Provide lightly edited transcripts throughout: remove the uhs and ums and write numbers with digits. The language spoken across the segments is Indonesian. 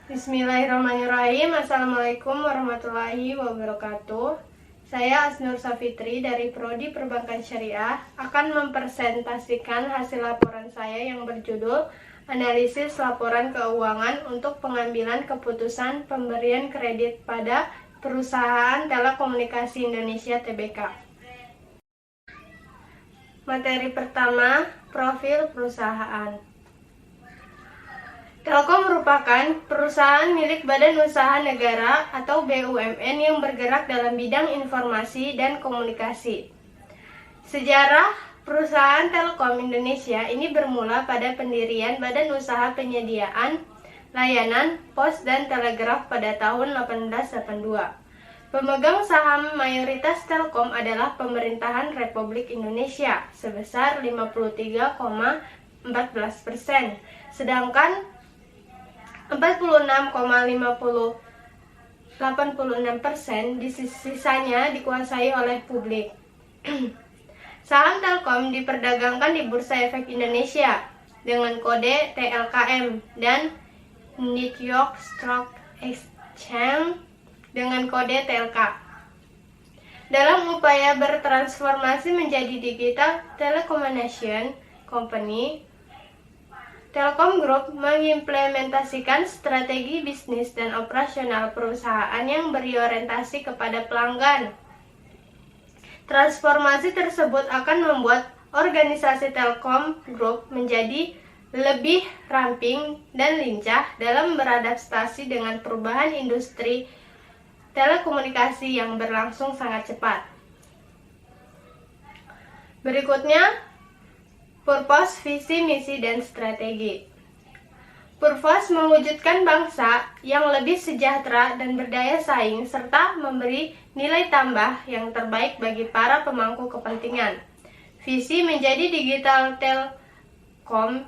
Bismillahirrahmanirrahim. Assalamualaikum warahmatullahi wabarakatuh. Saya Asnur Safitri dari Prodi Perbankan Syariah akan mempresentasikan hasil laporan saya yang berjudul Analisis Laporan Keuangan untuk Pengambilan Keputusan Pemberian Kredit pada Perusahaan Telekomunikasi Indonesia Tbk. Materi pertama, profil perusahaan. Telkom merupakan perusahaan milik Badan Usaha Negara atau BUMN yang bergerak dalam bidang informasi dan komunikasi. Sejarah perusahaan Telkom Indonesia ini bermula pada pendirian Badan Usaha Penyediaan Layanan Pos dan Telegraf pada tahun 1882. Pemegang saham mayoritas Telkom adalah Pemerintahan Republik Indonesia sebesar 53,14%, sedangkan 46,86% sisanya dikuasai oleh publik. Saham Telkom diperdagangkan di Bursa Efek Indonesia dengan kode TLKM dan New York Stock Exchange dengan kode TLK. Dalam upaya bertransformasi menjadi digital telecommunication company, Telkom Group mengimplementasikan strategi bisnis dan operasional perusahaan yang berorientasi kepada pelanggan. Transformasi tersebut akan membuat organisasi Telkom Group menjadi lebih ramping dan lincah dalam beradaptasi dengan perubahan industri telekomunikasi yang berlangsung sangat cepat. Berikutnya, purpose, visi, misi, dan strategi. Purpose mewujudkan bangsa yang lebih sejahtera dan berdaya saing serta memberi nilai tambah yang terbaik bagi para pemangku kepentingan. Visi menjadi digital telkom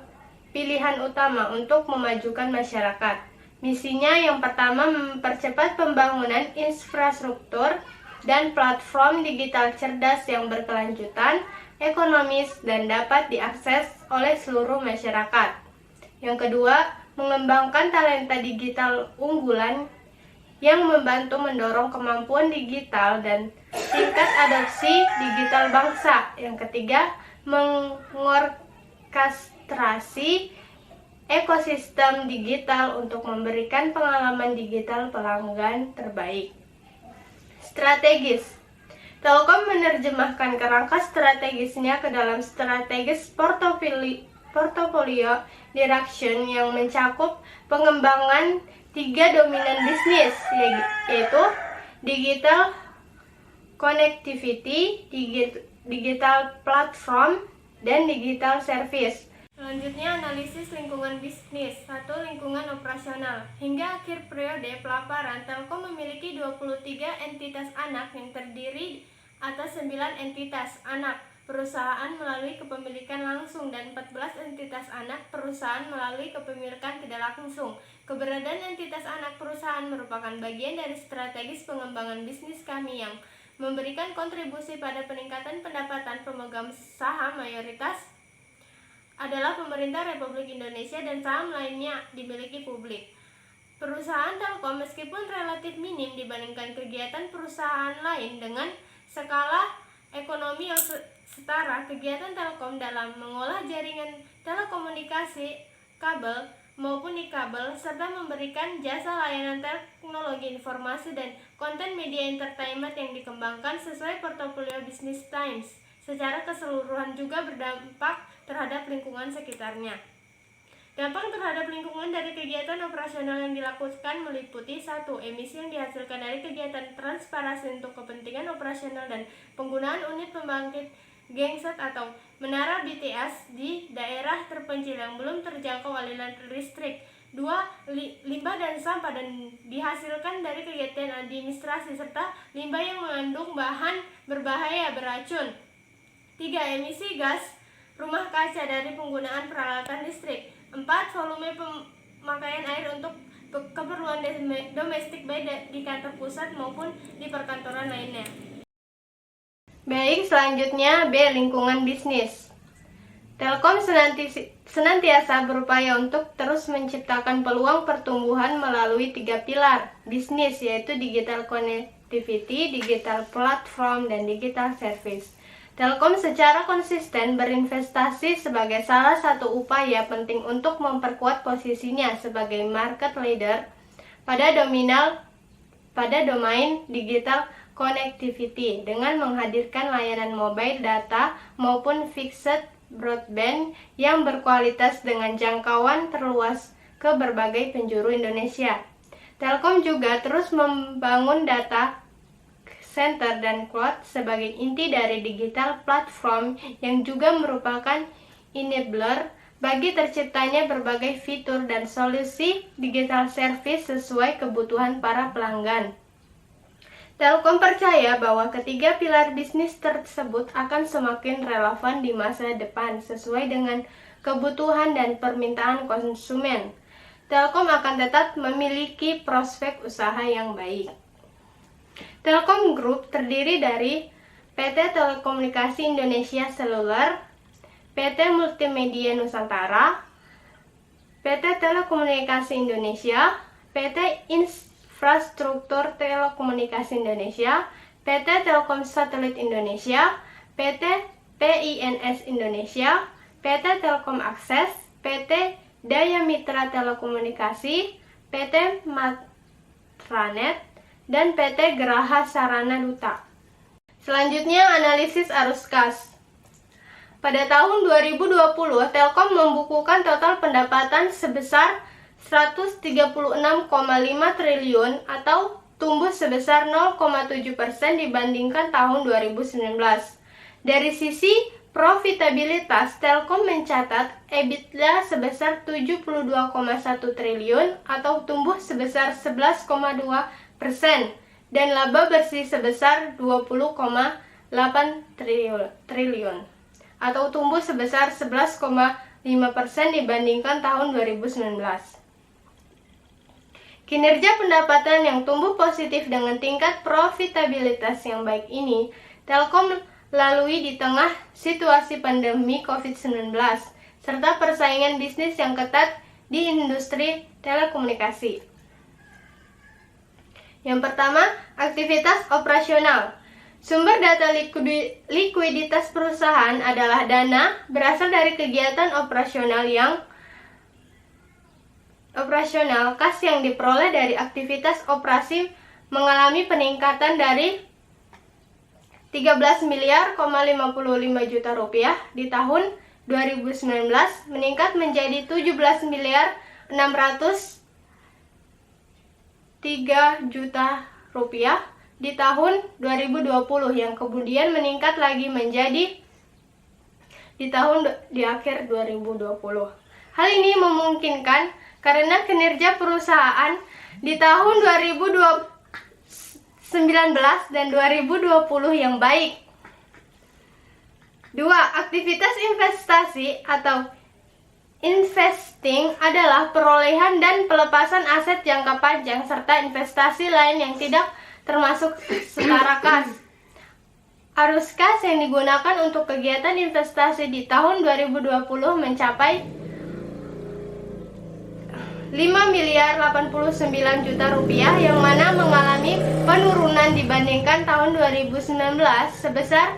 pilihan utama untuk memajukan masyarakat. Misinya yang pertama mempercepat pembangunan infrastruktur dan platform digital cerdas yang berkelanjutan, ekonomis, dan dapat diakses oleh seluruh masyarakat. Yang kedua, mengembangkan talenta digital unggulan yang membantu mendorong kemampuan digital dan tingkat adopsi digital bangsa. Yang ketiga, mengorkestrasi ekosistem digital untuk memberikan pengalaman digital pelanggan terbaik. Strategis. Telkom menerjemahkan kerangka strategisnya ke dalam strategis portofolio direction yang mencakup pengembangan 3 dominan bisnis, yaitu digital connectivity, digital platform, dan digital service. Selanjutnya, analisis lingkungan bisnis. 1. Lingkungan operasional. Hingga akhir periode pelaporan, Telkom memiliki 23 entitas anak yang terdiri atas 9 entitas anak perusahaan melalui kepemilikan langsung dan 14 entitas anak perusahaan melalui kepemilikan tidak langsung. Keberadaan entitas anak perusahaan merupakan bagian dari strategis pengembangan bisnis kami yang memberikan kontribusi pada peningkatan pendapatan. Pemegang saham mayoritas adalah pemerintah Republik Indonesia dan saham lainnya dimiliki publik. Perusahaan Telkom meskipun relatif minim dibandingkan kegiatan perusahaan lain dengan skala ekonomi yang setara, kegiatan Telkom dalam mengolah jaringan telekomunikasi kabel maupun nikabel serta memberikan jasa layanan teknologi informasi dan konten media entertainment yang dikembangkan sesuai portofolio Business Times. Secara keseluruhan juga berdampak terhadap lingkungan sekitarnya. Dampak terhadap lingkungan dari kegiatan operasional yang dilakukan meliputi 1. Emisi yang dihasilkan dari kegiatan transparansi untuk kepentingan operasional dan penggunaan unit pembangkit genset atau menara BTS di daerah terpencil yang belum terjangkau aliran listrik. 2. Limbah dan sampah dan dihasilkan dari kegiatan administrasi serta limbah yang mengandung bahan berbahaya beracun. 3. Emisi gas rumah kaca dari penggunaan peralatan listrik. 4. Volume pemakaian air untuk keperluan domestik baik di kantor pusat maupun di perkantoran lainnya. Baik, selanjutnya B. Lingkungan bisnis. Telkom senantiasa berupaya untuk terus menciptakan peluang pertumbuhan melalui 3 pilar bisnis, yaitu digital connectivity, digital platform, dan digital service. Telkom secara konsisten berinvestasi sebagai salah satu upaya penting untuk memperkuat posisinya sebagai market leader pada domain digital connectivity dengan menghadirkan layanan mobile data maupun fixed broadband yang berkualitas dengan jangkauan terluas ke berbagai penjuru Indonesia. Telkom juga terus membangun data center dan cloud sebagai inti dari digital platform yang juga merupakan enabler bagi terciptanya berbagai fitur dan solusi digital service sesuai kebutuhan para pelanggan. Telkom percaya bahwa ketiga pilar bisnis tersebut akan semakin relevan di masa depan sesuai dengan kebutuhan dan permintaan konsumen. Telkom akan tetap memiliki prospek usaha yang baik. Telkom Group terdiri dari PT Telekomunikasi Indonesia Seluler, PT Multimedia Nusantara, PT Telekomunikasi Indonesia, PT Infrastruktur Telekomunikasi Indonesia, PT Telkom Satelit Indonesia, PT PINS Indonesia, PT Telkom Akses, PT Daya Mitra Telekomunikasi, PT Matranet, dan PT Geraha Sarana Duta. Selanjutnya, analisis arus kas. Pada tahun 2020, Telkom membukukan total pendapatan sebesar 136,5 triliun atau tumbuh sebesar 0,7% dibandingkan tahun 2019. Dari sisi profitabilitas, Telkom mencatat EBITDA sebesar 72,1 triliun atau tumbuh sebesar 11,2% dan laba bersih sebesar 20,8 triliun atau tumbuh sebesar 11,5% dibandingkan tahun 2019. Kinerja pendapatan yang tumbuh positif dengan tingkat profitabilitas yang baik ini, Telkom lalui di tengah situasi pandemi COVID-19, serta persaingan bisnis yang ketat di industri telekomunikasi. Yang pertama, aktivitas operasional. Sumber data likuiditas perusahaan adalah dana berasal dari kegiatan operasional kas yang diperoleh dari aktivitas operasi mengalami peningkatan dari 13 miliar 55 juta rupiah di tahun 2019 meningkat menjadi 17 miliar 603 juta rupiah di tahun 2020 yang kemudian meningkat lagi menjadi di akhir 2020. Hal ini memungkinkan karena kinerja perusahaan di tahun 2019 dan 2020 yang baik. 2. Aktivitas investasi atau investing adalah perolehan dan pelepasan aset jangka panjang serta investasi lain yang tidak termasuk setara kas. Arus kas yang digunakan untuk kegiatan investasi di tahun 2020 mencapai 5 miliar 89 juta rupiah yang mana mengalami penurunan dibandingkan tahun 2019 sebesar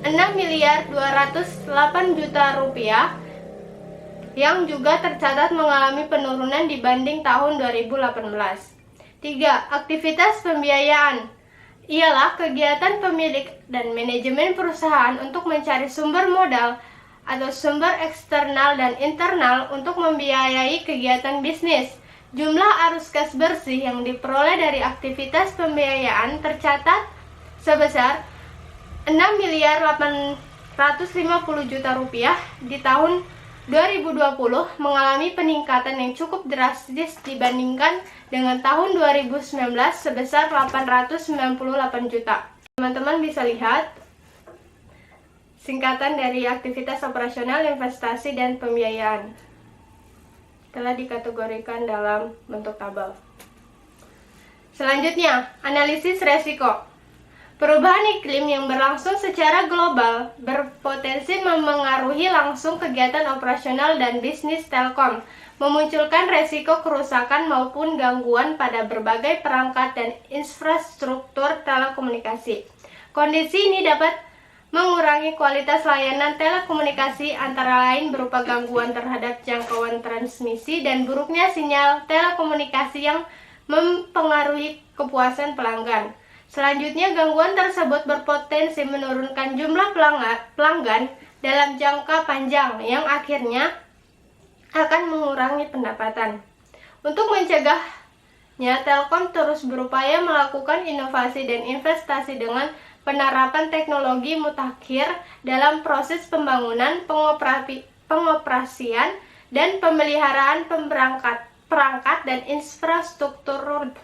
6 miliar 208 juta rupiah yang juga tercatat mengalami penurunan dibanding tahun 2018. 3. Aktivitas pembiayaan ialah kegiatan pemilik dan manajemen perusahaan untuk mencari sumber modal atau sumber eksternal dan internal untuk membiayai kegiatan bisnis. Jumlah arus kas bersih yang diperoleh dari aktivitas pembiayaan tercatat sebesar 6 miliar 850 juta rupiah di tahun 2020 mengalami peningkatan yang cukup drastis dibandingkan dengan tahun 2019 sebesar 898 juta. Teman-teman bisa lihat singkatan dari aktivitas operasional, investasi, dan pembiayaan telah dikategorikan dalam bentuk tabel. Selanjutnya, analisis resiko. Perubahan iklim yang berlangsung secara global berpotensi memengaruhi langsung kegiatan operasional dan bisnis Telkom, memunculkan resiko kerusakan maupun gangguan pada berbagai perangkat dan infrastruktur telekomunikasi. Kondisi ini dapat mengurangi kualitas layanan telekomunikasi, antara lain berupa gangguan terhadap jangkauan transmisi dan buruknya sinyal telekomunikasi yang mempengaruhi kepuasan pelanggan. Selanjutnya, gangguan tersebut berpotensi menurunkan jumlah pelanggan dalam jangka panjang yang akhirnya akan mengurangi pendapatan. Untuk mencegahnya, Telkom terus berupaya melakukan inovasi dan investasi dengan penerapan teknologi mutakhir dalam proses pembangunan, pengoperasian, dan pemeliharaan perangkat dan infrastruktur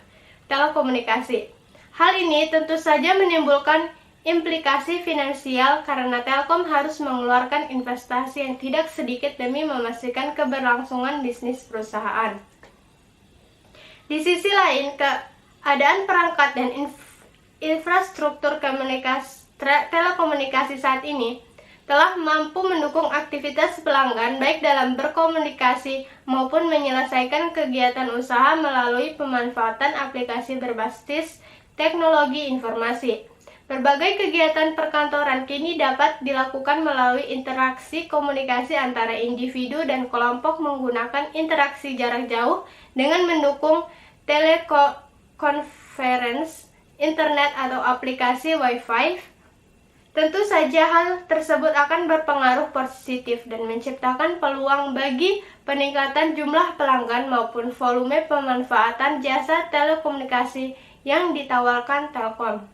telekomunikasi. Hal ini tentu saja menimbulkan implikasi finansial karena Telkom harus mengeluarkan investasi yang tidak sedikit demi memastikan keberlangsungan bisnis perusahaan. Di sisi lain, keadaan perangkat dan infrastruktur telekomunikasi saat ini telah mampu mendukung aktivitas pelanggan baik dalam berkomunikasi maupun menyelesaikan kegiatan usaha melalui pemanfaatan aplikasi berbasis teknologi informasi. Berbagai kegiatan perkantoran kini dapat dilakukan melalui interaksi komunikasi antara individu dan kelompok menggunakan interaksi jarak jauh dengan mendukung telekonferensi, internet atau aplikasi Wi-Fi. Tentu saja hal tersebut akan berpengaruh positif dan menciptakan peluang bagi peningkatan jumlah pelanggan maupun volume pemanfaatan jasa telekomunikasi yang ditawarkan Telkom.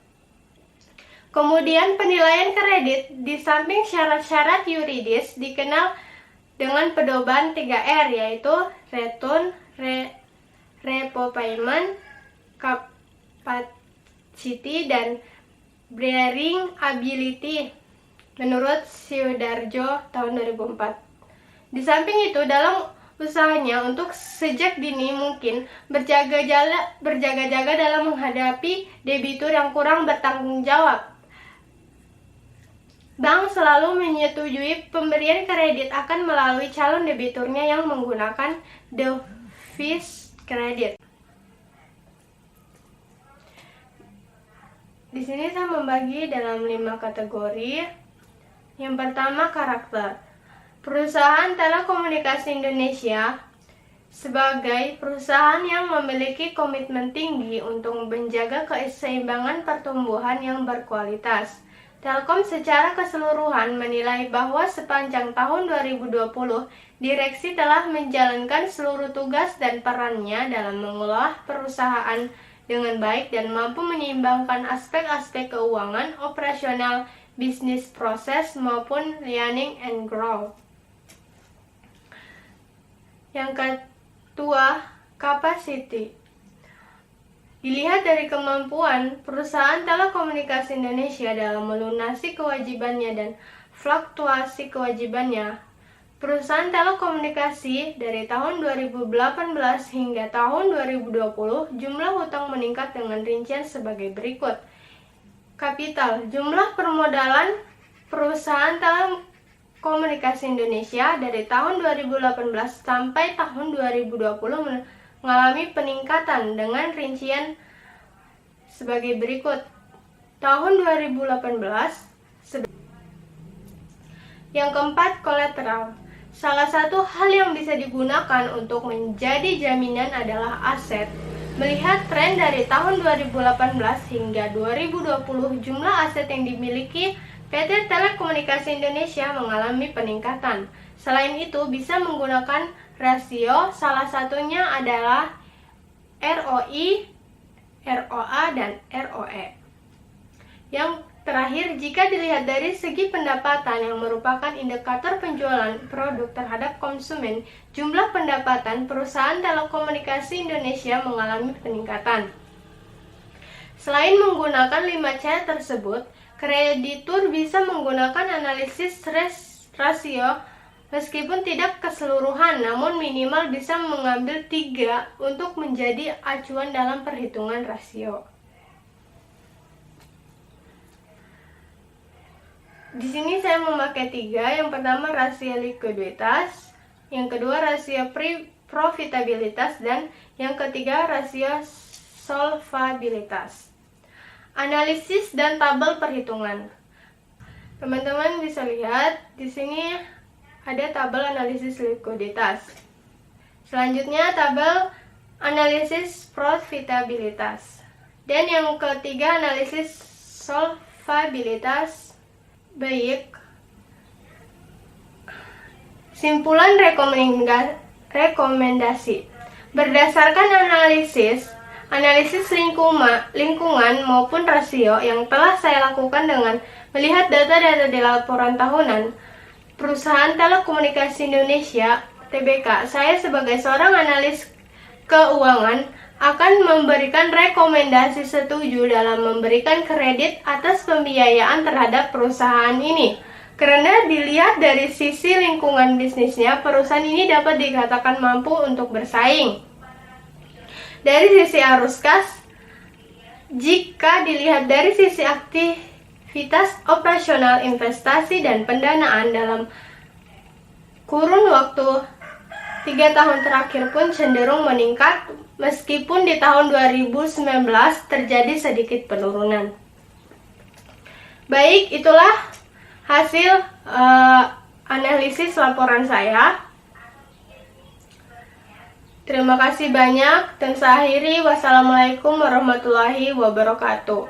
Kemudian penilaian kredit di samping syarat-syarat yuridis dikenal dengan pedoman 3R, yaitu return, repayment, capacity, dan bearing ability menurut Siudarjo tahun 2004. Di samping itu, dalam usahanya untuk sejak dini mungkin berjaga-jaga dalam menghadapi debitur yang kurang bertanggung jawab. Bank selalu menyetujui pemberian kredit akan melalui calon debiturnya yang menggunakan device kredit. Di sini saya membagi dalam 5 kategori. Yang pertama, karakter. Perusahaan Telekomunikasi Indonesia sebagai perusahaan yang memiliki komitmen tinggi untuk menjaga keseimbangan pertumbuhan yang berkualitas. Telkom secara keseluruhan menilai bahwa sepanjang tahun 2020, direksi telah menjalankan seluruh tugas dan perannya dalam mengelola perusahaan dengan baik dan mampu menyeimbangkan aspek-aspek keuangan, operasional, bisnis proses, maupun learning and growth. Yang kedua, capacity. Dilihat dari kemampuan perusahaan telekomunikasi Indonesia dalam melunasi kewajibannya dan fluktuasi kewajibannya, perusahaan telekomunikasi dari tahun 2018 hingga tahun 2020 jumlah hutang meningkat dengan rincian sebagai berikut. Kapital, jumlah permodalan perusahaan telekomunikasi Indonesia dari tahun 2018 sampai tahun 2020 mengalami peningkatan dengan rincian sebagai berikut. Tahun 2018 Yang keempat, kolateral. Salah satu hal yang bisa digunakan untuk menjadi jaminan adalah aset. Melihat tren dari tahun 2018 hingga 2020, jumlah aset yang dimiliki PT Telekomunikasi Indonesia mengalami peningkatan. Selain itu, bisa menggunakan rasio, salah satunya adalah ROI, ROA, dan ROE. Yang terakhir, jika dilihat dari segi pendapatan yang merupakan indikator penjualan produk terhadap konsumen, jumlah pendapatan perusahaan telekomunikasi Indonesia mengalami peningkatan. Selain menggunakan 5 C tersebut, kreditur bisa menggunakan analisis rasio meskipun tidak keseluruhan, namun minimal bisa mengambil 3 untuk menjadi acuan dalam perhitungan rasio. Di sini saya memakai 3. Yang pertama rasio likuiditas, yang kedua rasio profitabilitas, dan yang ketiga rasio solvabilitas. Analisis dan tabel perhitungan. Teman-teman bisa lihat di sini ada tabel analisis likuiditas. Selanjutnya tabel analisis profitabilitas. Dan yang ketiga analisis solvabilitas. Baik. Simpulan rekomendasi. Berdasarkan analisis lingkungan maupun rasio yang telah saya lakukan dengan melihat data-data di laporan tahunan Perusahaan Telekomunikasi Indonesia (TBK), saya sebagai seorang analis keuangan akan memberikan rekomendasi setuju dalam memberikan kredit atas pembiayaan terhadap perusahaan ini. Karena dilihat dari sisi lingkungan bisnisnya, perusahaan ini dapat dikatakan mampu untuk bersaing. Dari sisi arus kas, jika dilihat dari sisi aktivitas operasional, investasi, dan pendanaan dalam kurun waktu 3 tahun terakhir pun cenderung meningkat, meskipun di tahun 2019 terjadi sedikit penurunan. Baik, itulah hasil analisis laporan saya. Terima kasih banyak dan saya akhiri. Wassalamualaikum warahmatullahi wabarakatuh.